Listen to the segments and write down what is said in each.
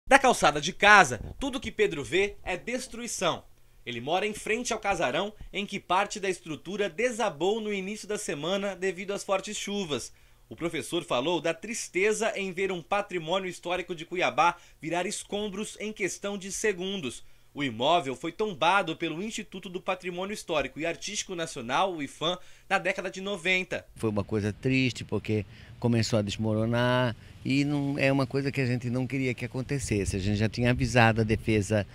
Da calçada de casa, tudo que Pedro vê é destruição. Ele mora em frente ao casarão em que parte da estrutura desabou no início da semana devido às fortes chuvas. O professor falou da tristeza em ver um patrimônio histórico de Cuiabá virar escombros em questão de segundos. O imóvel foi tombado pelo Instituto do Patrimônio Histórico e Artístico Nacional, o IPHAN, na década de 90. Foi uma coisa triste porque começou a desmoronar e não é uma coisa que a gente não queria que acontecesse. A gente já tinha avisado a defesa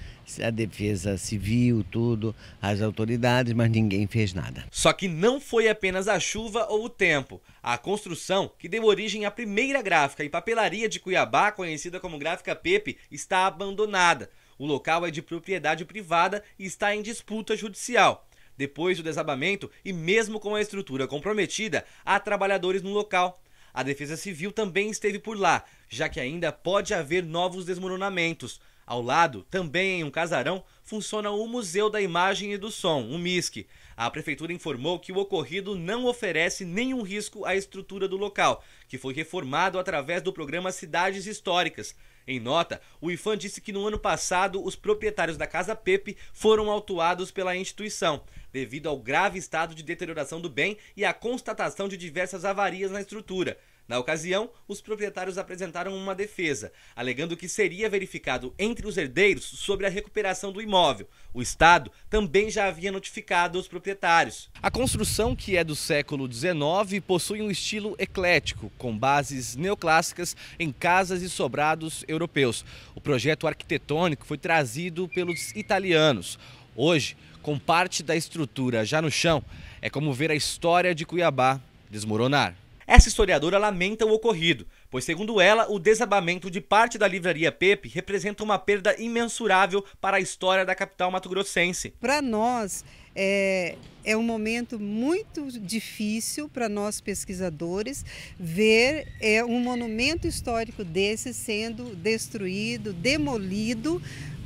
civil, tudo, as autoridades, mas ninguém fez nada. Só que não foi apenas a chuva ou o tempo. A construção, que deu origem à primeira gráfica e papelaria de Cuiabá, conhecida como Gráfica Pepe, está abandonada. O local é de propriedade privada e está em disputa judicial. Depois do desabamento e mesmo com a estrutura comprometida, há trabalhadores no local. A Defesa Civil também esteve por lá, já que ainda pode haver novos desmoronamentos. Ao lado, também em um casarão, funciona o Museu da Imagem e do Som, o MISC. A prefeitura informou que o ocorrido não oferece nenhum risco à estrutura do local, que foi reformado através do programa Cidades Históricas. Em nota, o IPHAN disse que no ano passado os proprietários da Casa Pepe foram autuados pela instituição, devido ao grave estado de deterioração do bem e à constatação de diversas avarias na estrutura. Na ocasião, os proprietários apresentaram uma defesa, alegando que seria verificado entre os herdeiros sobre a recuperação do imóvel. O Estado também já havia notificado os proprietários. A construção, que é do século XIX, possui um estilo eclético, com bases neoclássicas em casas e sobrados europeus. O projeto arquitetônico foi trazido pelos italianos. Hoje, com parte da estrutura já no chão, é como ver a história de Cuiabá desmoronar. Essa historiadora lamenta o ocorrido, pois, segundo ela, o desabamento de parte da livraria Pepe representa uma perda imensurável para a história da capital mato-grossense. Para nós, é um momento muito difícil para nós pesquisadores ver um monumento histórico desse sendo destruído, demolido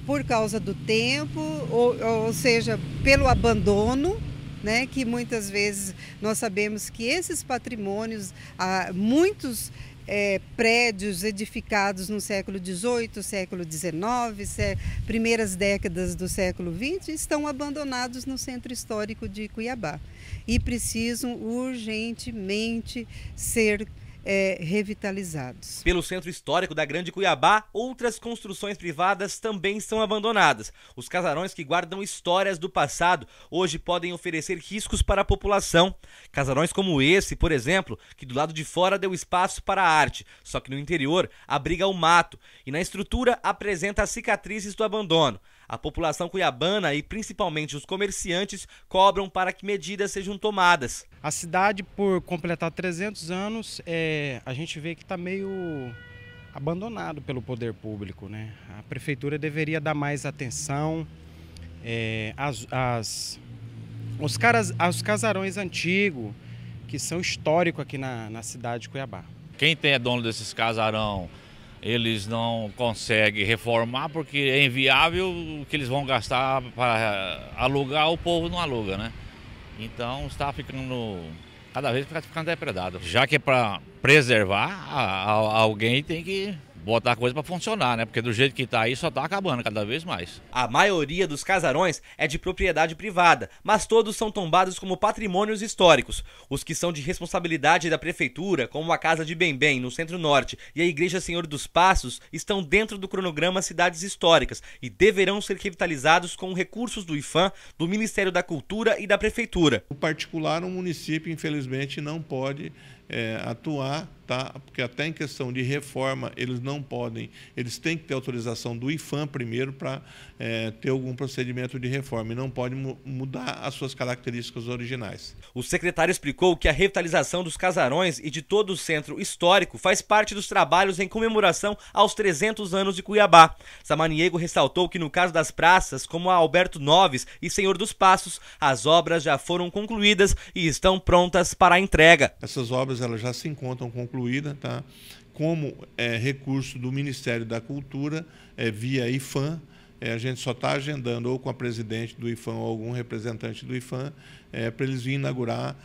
por causa do tempo, ou seja, pelo abandono. Que muitas vezes nós sabemos que esses patrimônios, muitos prédios edificados no século XVIII, século XIX, primeiras décadas do século XX, estão abandonados no centro histórico de Cuiabá e precisam urgentemente ser revitalizados. Pelo centro histórico da Grande Cuiabá, outras construções privadas também são abandonadas. Os casarões que guardam histórias do passado hoje podem oferecer riscos para a população. Casarões como esse, por exemplo, que do lado de fora deu espaço para a arte, só que no interior abriga o mato e na estrutura apresenta as cicatrizes do abandono. A população cuiabana e principalmente os comerciantes cobram para que medidas sejam tomadas. A cidade, por completar 300 anos, a gente vê que está meio abandonado pelo poder público, né? A prefeitura deveria dar mais atenção aos casarões antigos, que são históricos aqui na cidade de Cuiabá. Quem é dono desses casarão, eles não conseguem reformar porque é inviável o que eles vão gastar para alugar, o povo não aluga, né? Então está ficando, cada vez está ficando depredado. Já que é para preservar, alguém tem que botar a coisa para funcionar, né? Porque do jeito que está aí só está acabando cada vez mais. A maioria dos casarões é de propriedade privada, mas todos são tombados como patrimônios históricos. Os que são de responsabilidade da prefeitura, como a Casa de Bem-Bem, no Centro-Norte, e a Igreja Senhor dos Passos, estão dentro do cronograma Cidades Históricas e deverão ser revitalizados com recursos do IPHAN, do Ministério da Cultura e da Prefeitura. O particular, o município, infelizmente, não pode atuar, tá? Porque até em questão de reforma eles não podem, eles têm que ter autorização do IPHAN primeiro para ter algum procedimento de reforma e não pode mudar as suas características originais. O secretário explicou que a revitalização dos casarões e de todo o centro histórico faz parte dos trabalhos em comemoração aos 300 anos de Cuiabá. Samaniego ressaltou que no caso das praças, como a Alberto Noves e Senhor dos Passos, as obras já foram concluídas e estão prontas para a entrega. Essas obras elas já se encontram concluídas, tá? Como recurso do Ministério da Cultura, via IPHAN. A gente só está agendando ou com a presidente do IPHAN ou algum representante do IPHAN para eles virem inaugurar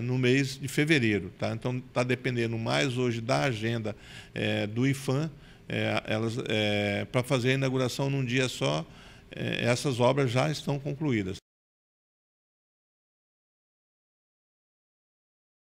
no mês de fevereiro. Tá? Então está dependendo mais hoje da agenda do IPHAN para fazer a inauguração num dia só, essas obras já estão concluídas.